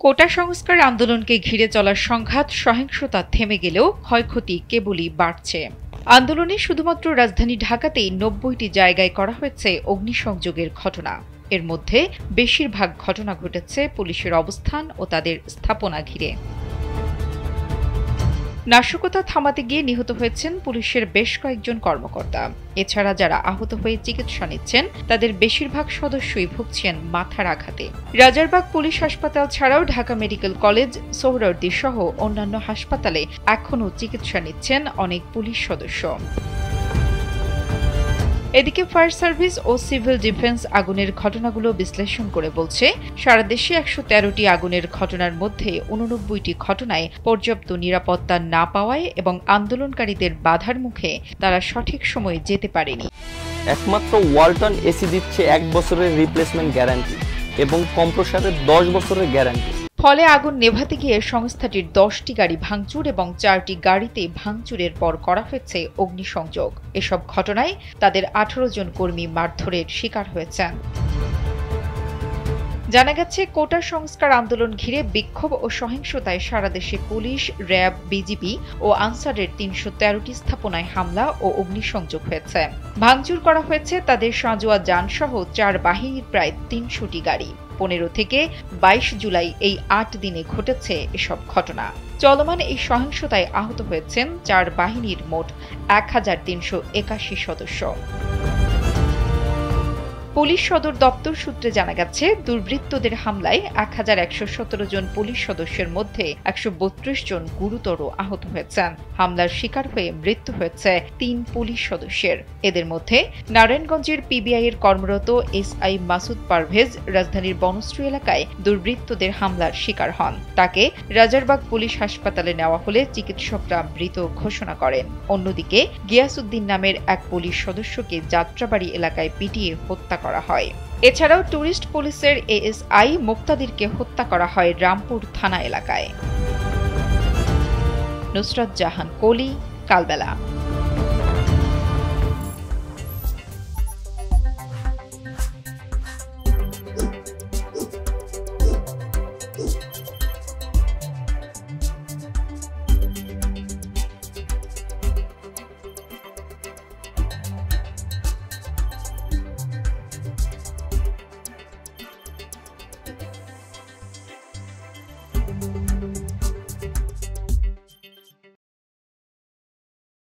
কোটা সংস্কার আন্দোলনকে ঘিরে চলা সংঘাত সহিংসতা থেমে গেলেও ক্ষয়ক্ষতি কেবলই বাড়ছে। আন্দোলনে শুধুমাত্র রাজধানী ঢাকাতেই ৯০টি জায়গায় করা হয়েছে অগ্নিসংযোগের ঘটনা। এর মধ্যে বেশিরভাগ ঘটনা ঘটেছে পুলিশের অবস্থান ও তাদের স্থাপনা ঘিরে। নাশকতা থামাতে গিয়ে নিহত হয়েছেন পুলিশের বেশ কয়েকজন কর্মকর্তা। এছাড়া যারা আহত হয়ে চিকিৎসা নিচ্ছেন তাদের বেশিরভাগ সদস্যই ভুগছেন মাথার আঘাতে। রাজারবাগ পুলিশ হাসপাতাল ছাড়াও ঢাকা মেডিকেল কলেজ, সোহরাওয়ার্দী সহ অন্যান্য হাসপাতালে এখনও চিকিৎসা নিচ্ছেন অনেক পুলিশ সদস্য। এদিকে ফায়ার সার্ভিস ও সিভিল ডিফেন্স আগুনের ঘটনাগুলো বিশ্লেষণ করে বলছে, সারা দেশে ১১৩টি আগুনের ঘটনার মধ্যে ৮৯টি ঘটনায় পর্যাপ্ত নিরাপত্তা না পাওয়ায় এবং আন্দোলনকারীদের বাধার মুখে তারা সঠিক সময়ে যেতে পারেনি। একমাত্র ওয়ালটন এসি দিচ্ছে ১ বছরের রিপ্লেসমেন্ট গ্যারান্টি এবং কম্প্রেসারের ১০ বছরের গ্যারান্টি। ফলে আগুন নেভাতে গিয়ে সংস্থাটির ১০টি গাড়ি ভাঙচুর এবং ৪টি গাড়িতে ভাঙচুরের পর করা হয়েছে অগ্নিসংযোগ। এসব ঘটনায় তাদের ১৮ জন কর্মী মারধরের শিকার হয়েছেন। জানা গেছে, কোটা সংস্কার আন্দোলন ঘিরে বিক্ষোভ ও সহিংসতায় সারা দেশে পুলিশ, র্যাব, বিজিবি ও আনসারের ৩১৩টি স্থাপনায় হামলা ও অগ্নিসংযোগ হয়েছে। ভাঙচুর করা হয়েছে তাদের সাঁজোয়া যানসহ ৪ বাহিনীর প্রায় ৩০০টি গাড়ি। ১৫ থেকে ২২ জুলাই এই ৮ দিনে ঘটেছে এসব ঘটনা। চলমান এই সহিংসতায় আহত হয়েছেন ৪ বাহিনীর মোট ১৩৮১ সদস্য। পুলিশ সদর দপ্তর সূত্রে জানা গেছে, দুর্বৃত্তদের হামলায় ১১১৭ জন পুলিশ সদস্যের মধ্যে ১৩২ জন গুরুতর আহত হয়েছেন। হামলার শিকার হয়ে মৃত্যু হয়েছে ৩ পুলিশ সদস্যের। এদের মধ্যে নারায়ণগঞ্জের পিবিআই-এর কর্মরত এসআই মাসুদ পারভেজ রাজধানীর বনশ্রী এলাকায় দুর্বৃত্তদের হামলার শিকার হন। তাকে রাজারবাগ পুলিশ হাসপাতালে নেওয়া হলে চিকিৎসকরা মৃত ঘোষণা করেন। অন্যদিকে গিয়াসউদ্দিন নামের এক পুলিশ সদস্যকে যাত্রাবাড়ি এলাকায় পিটিয়ে হত্যা করা হয়। এছাড়াও টুরিস্ট পুলিশের এএসআই মুক্তাদিরকে হত্যা করা হয় রামপুর থানা এলাকায়। নুসরাত জাহান কলি, কালবেলা।